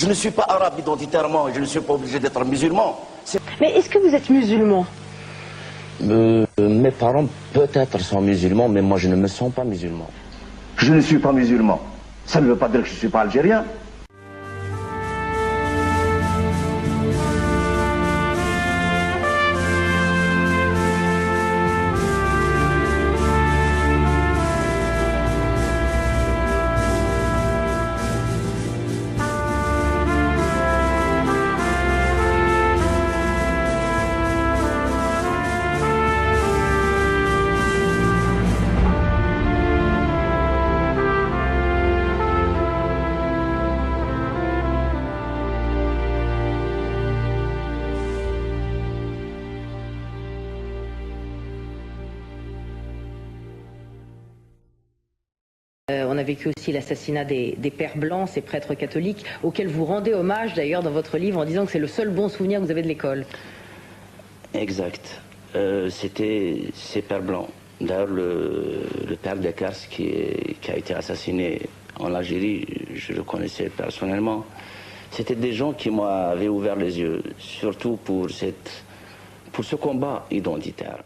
Je ne suis pas arabe identitairement et je ne suis pas obligé d'être musulman. Mais est-ce que vous êtes musulman? Mes parents peut-être sont musulmans, mais moi je ne me sens pas musulman. Je ne suis pas musulman. Ça ne veut pas dire que je ne suis pas algérien. On a vécu aussi l'assassinat des pères blancs, ces prêtres catholiques, auxquels vous rendez hommage d'ailleurs dans votre livre en disant que c'est le seul bon souvenir que vous avez de l'école. Exact. C'était ces pères blancs. D'ailleurs, le père Descartes qui a été assassiné en Algérie, je le connaissais personnellement. C'était des gens qui m'avaient ouvert les yeux, surtout pour ce combat identitaire.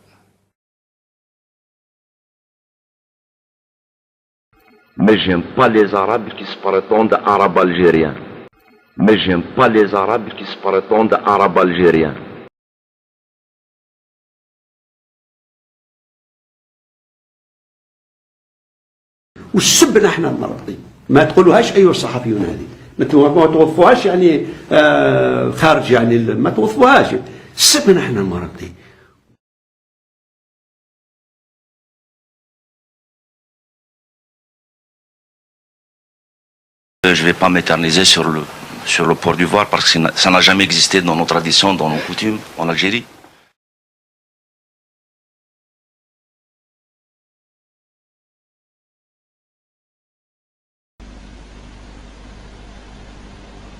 Mais j'aime pas les Arabes qui se prétendent Arabes algériens. Mais j'aime pas les Arabes qui se prétendent Arabes algériens. والسبنا احنا المرابطين ما تقولوهاش ايها الصحفيون هذه ما توظفوهاش يعني خارج يعني ما توظفوهاش سبنا احنا المرابطين. Je ne vais pas m'éterniser sur le port du voile parce que ça n'a jamais existé dans nos traditions, dans nos coutumes en Algérie.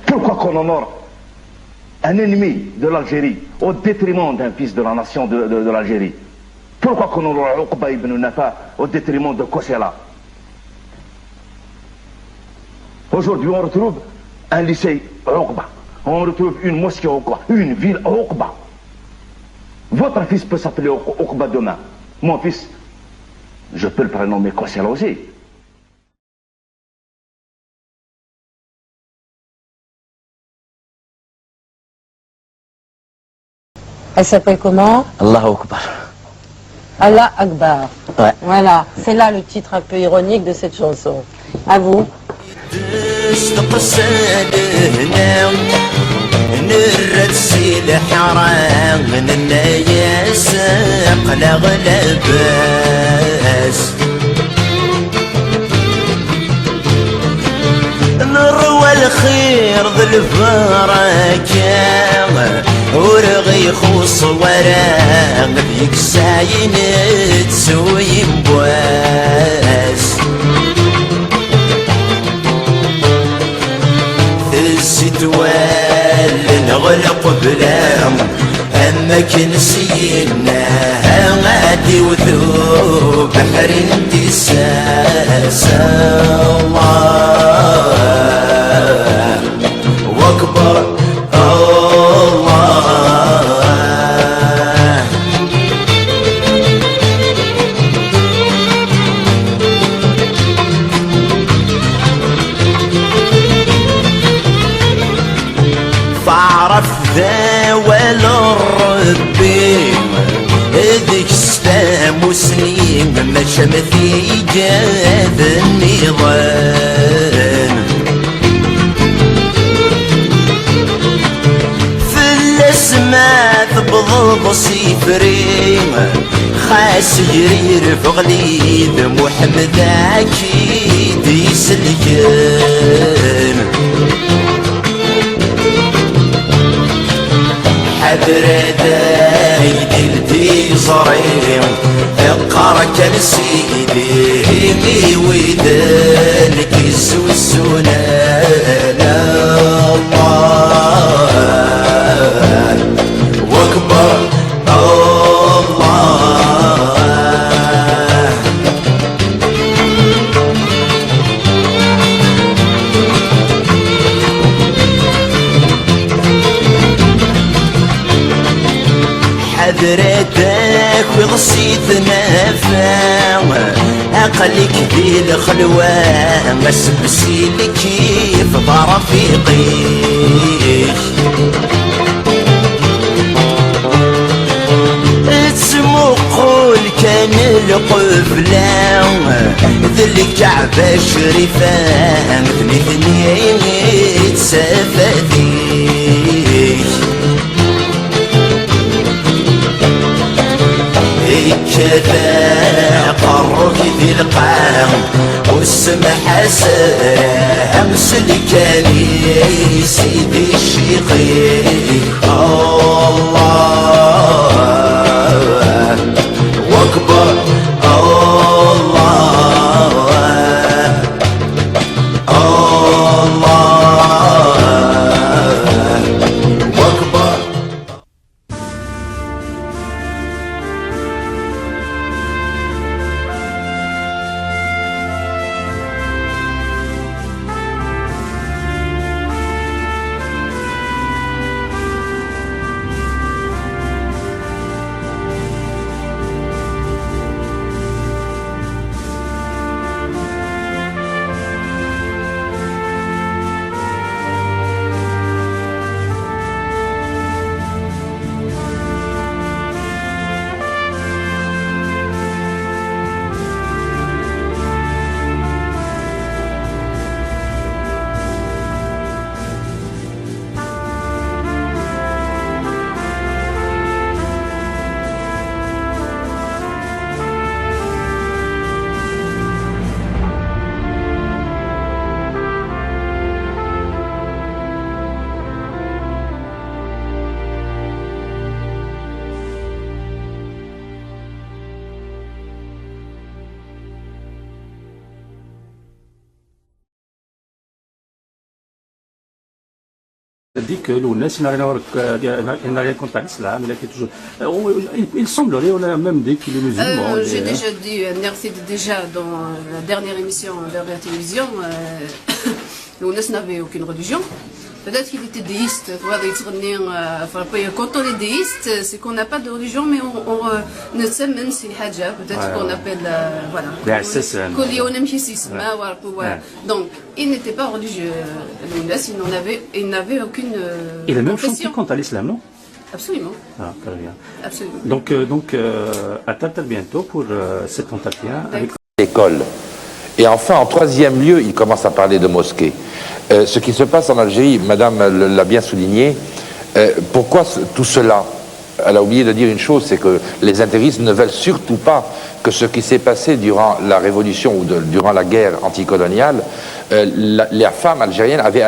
Pourquoi qu'on honore un ennemi de l'Algérie au détriment d'un fils de la nation de l'Algérie? Pourquoi qu'on honore Uqba ibn Nafa au détriment de Kossela? Aujourd'hui, on retrouve un lycée Uqba, on retrouve une mosquée Uqba, une ville Uqba. Votre fils peut s'appeler Uqba demain. Mon fils, je peux le prénommer Kossela aussi. Elle s'appelle comment? Allahu Akbar. Allah Akbar. Ouais. Voilà, c'est là le titre un peu ironique de cette chanson. À vous. نروى الخير ذي البركة ورغي خوص وراغ ذيك ساين تسوي مبواس تسدوال نغلق بلام أما كنسينا غادي وذوب بحر انتساس الله واكبر فاعرف ذا ولا ربي هذيك سلام وسنين ما شمثي جاد النظام في الاسماء تبضض صفرين خاس يرير في غليظ محمد اكيد يسلكن حدرة يدلتي صريم اقرا كان سيدي ويدلك السوسونان الله واكبر الله ضسي تنافع عقلك ذي الخلوة مسبسي لك كيف رفيقي اسمو قول كان القفلة ذي الكعبة الشريفة مثل اثنين يتسافديك كذا قرك ذي القام والسمح سام سلكاني سيدي الشيخي الله واكبر dit que l'UNES, il n'a rien contre l'islam, il semblerait, même dit qu'il est musulman. J'ai déjà dit, merci déjà dans la dernière émission de la télévision, l'UNES n'avait aucune religion. Peut-être qu'il était déiste. Quand on est déiste, c'est qu'on n'a pas de religion, mais on ne sait même si Hadja, peut-être qu'on appelle, voilà. Donc, il n'était pas religieux. Il n'avait aucune. Il a même chanté contre l'islam, non? Absolument. Ah, très bien. Absolument. Donc à très bientôt pour cet entretien avec l'école. Et enfin, en troisième lieu, il commence à parler de mosquée. Ce qui se passe en Algérie, Madame l'a bien souligné, pourquoi tout cela? Elle a oublié de dire une chose, c'est que les intégristes ne veulent surtout pas que ce qui s'est passé durant la révolution ou durant la guerre anticoloniale, les femmes algériennes avaient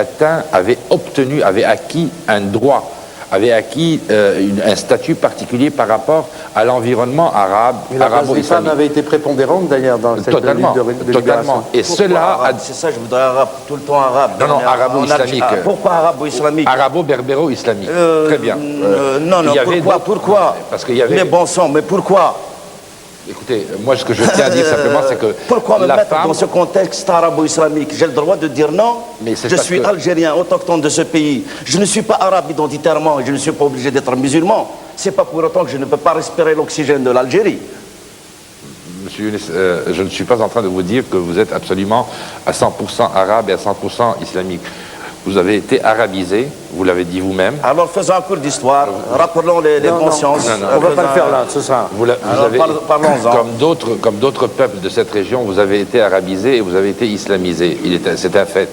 acquis un droit, avaient acquis un statut particulier par rapport à l'environnement arabe, les femmes avaient été prépondérantes d'ailleurs dans cette lutte de libération. Totalement. Et cela... C'est ça, je voudrais arabe, tout le temps arabe. Non, arabo-islamique. Pourquoi arabo-islamique? Arabo-berbéro-islamique. Très bien. Non, pourquoi? Parce qu'il y avait... Mais bon sang, mais pourquoi? Écoutez, moi ce que je tiens à dire simplement, c'est que pourquoi me mettre dans ce contexte arabo-islamique? J'ai le droit de dire non. Mais je suis algérien, autochtone de ce pays. Je ne suis pas arabe identitairement et je ne suis pas obligé d'être musulman. C'est pas pour autant que je ne peux pas respirer l'oxygène de l'Algérie. Monsieur Younes, je ne suis pas en train de vous dire que vous êtes absolument à 100% arabe et à 100% islamique. Vous avez été arabisé, vous l'avez dit vous-même. Alors faisons un cours d'histoire, rappelons les consciences. On ne va pas le faire là, ce sera. Comme d'autres peuples de cette région, vous avez été arabisé et vous avez été islamisé. C'est un fait.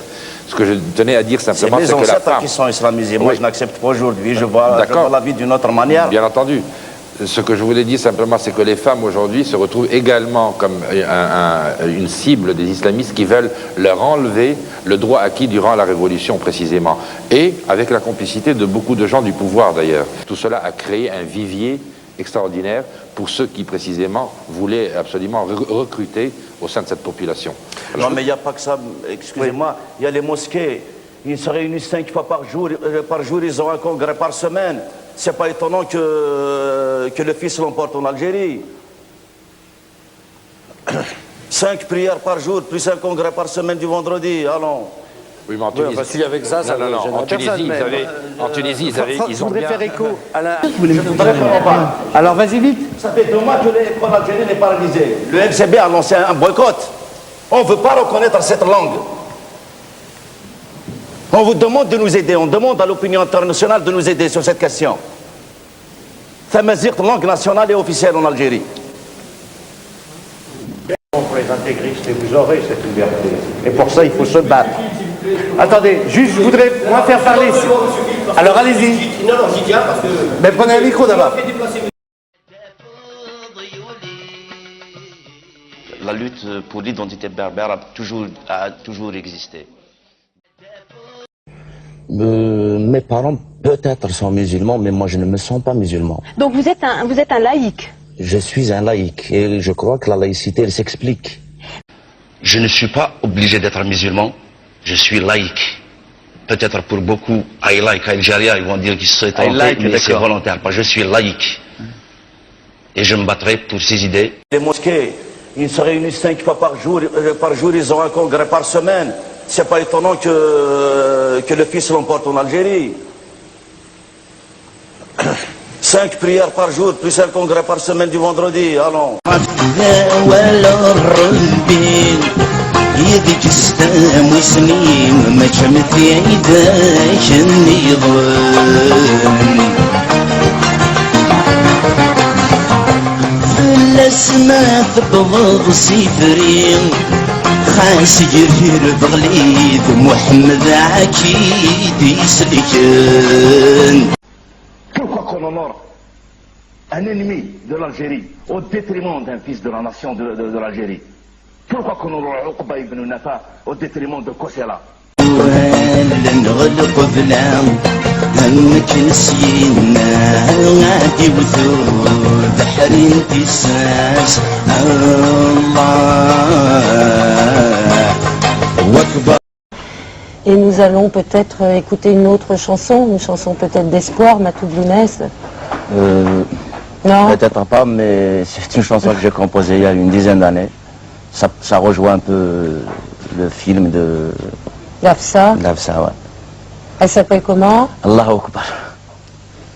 Ce que je tenais à dire simplement, c'est que la femme... qui sont islamisés. Moi, je n'accepte pas aujourd'hui. Je vois la vie d'une autre manière. Bien entendu. Ce que je voulais dire simplement, c'est que les femmes aujourd'hui se retrouvent également comme une cible des islamistes qui veulent leur enlever le droit acquis durant la Révolution précisément. Et avec la complicité de beaucoup de gens du pouvoir d'ailleurs. Tout cela a créé un vivier extraordinaire pour ceux qui précisément voulaient absolument recruter au sein de cette population. Alors, non mais il n'y a pas que ça, excusez-moi, il y a les mosquées. Ils se réunissent 5 fois par jour, ils ont un congrès par semaine. C'est pas étonnant que le fils l'emporte en Algérie. 5 prières par jour, plus un congrès par semaine du vendredi, allons. Oui, mais en Tunisie... Enfin, si avec ça, ça non, ne gêne en personne, Tunisie, mais... en Tunisie, ils ont voudrais bien... faire écho à la... Alors vas-y vite. Ça fait 2 mois que l'Algérie n'est paralysée. Le FCB a lancé un boycott. On ne veut pas reconnaître cette langue. On vous demande de nous aider. On demande à l'opinion internationale de nous aider sur cette question. Tamazight, langue nationale et officielle en Algérie. Pour les intégristes, et vous aurez cette liberté. Et pour ça, il faut se battre. Attendez, juste, je voudrais moi faire parler. Alors allez-y. Non, j'y tiens parce que... Mais prenez un micro d'abord. La lutte pour l'identité berbère a toujours existé. Mes parents peut-être sont musulmans, mais moi je ne me sens pas musulman. Donc vous êtes un laïc. Je suis un laïc et je crois que la laïcité, elle s'explique. Je ne suis pas obligé d'être musulman, je suis laïque. Peut-être pour beaucoup, I like Algeria, ils vont dire qu'ils sont tentés, mais c'est volontaire. Je suis laïque. Et je me battrai pour ces idées. Les mosquées, ils se réunissent 5 fois par jour, ils ont un congrès par semaine. C'est pas étonnant que le fils l'emporte en Algérie. 5 prières par jour, plus un congrès par semaine du vendredi, allons. يدك ستام وسنين ما كمت يداك النظام في الاسماء تبغض سفرين خاس يرير بغليد محمد عكيد يسلكن. Pourquoi qu'on honore un ennemi de l'Algérie au détriment d'un fils de la nation de l'Algérie? Pourquoi qu'on honore Uqba ibn Nafa au détriment de Kossela? نغلق بلا همك نسينا غادي وثور بحر امتساس الله واكبر. Et nous allons peut-être écouter une autre chanson peut-être d'espoir, Matou Blounès. Non. Peut-être pas, mais c'est une chanson que j'ai composée il y a une dizaine d'années. Ça rejoint un peu le film de... L'Afsa. L'Afsa, ouais. Elle s'appelle comment? Allahu Akbar.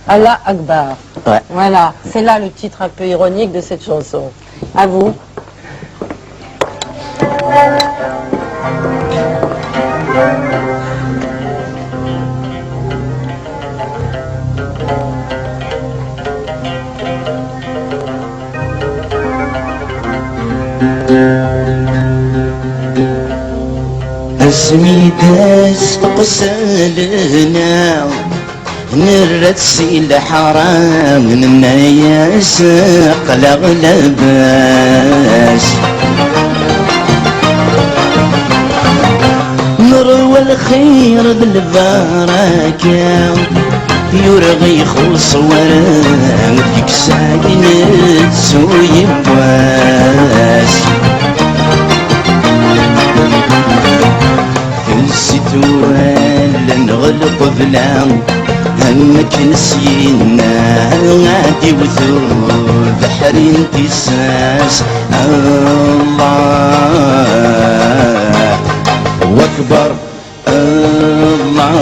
Allah Akbar. Ouais. Voilà, c'est là le titre un peu ironique de cette chanson. À vous. اسمي داس تقسلنا نرتسي الحرام من يسق لغلباس نروى الخير بالبركة يرغي خلص ورا ديك ساكنة سوي بواس الستوال نغلق بلا همك نسينا غادي وثور بحر امتساس الله واكبر الله.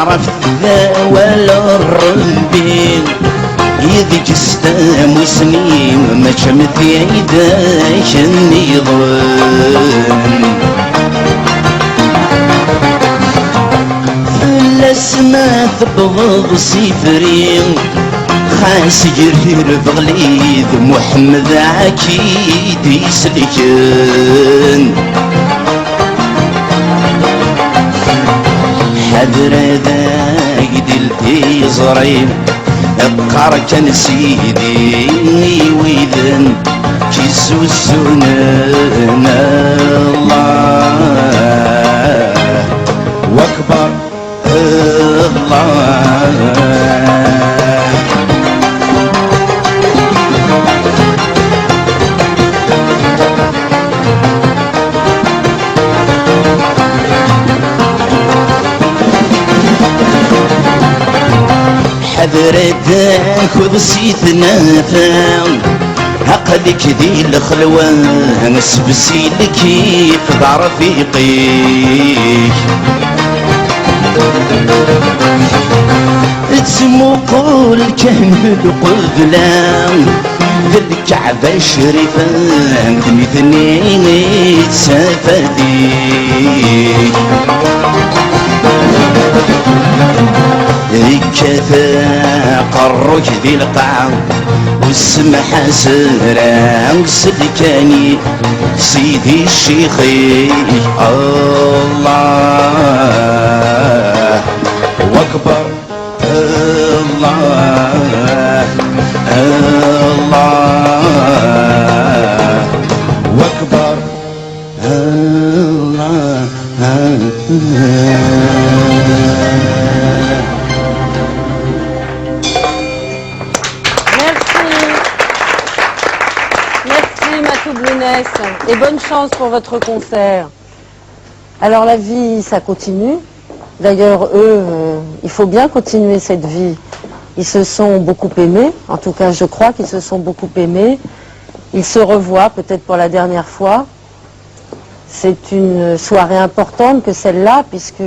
عرفت ذا ولا الربين يذيك ستام وسنين ما شمت يداك النظام في الاسماء تبغض سفرين خاس يرير بغليد محمد عكيد يسلكن. حذر ذاك دلتي زريب ابقر كان سيدي ويذن كيسو السنان الله واكبر الله. بريدك وبسيتنا فام عقلك ذي الخلوة نسبسي لك كيف رفيقيك تسمو قول كامل قبلان ذي الكعبة الشريفة مثنين تسافديك كذا قرك ذي القاع والسمحة سرا سلكاني سيدي الشيخي الله واكبر الله الله واكبر الله Et bonne chance pour votre concert. Alors la vie, ça continue. D'ailleurs, eux, il faut bien continuer cette vie. Ils se sont beaucoup aimés. En tout cas, je crois qu'ils se sont beaucoup aimés. Ils se revoient peut-être pour la dernière fois. C'est une soirée importante que celle-là, puisque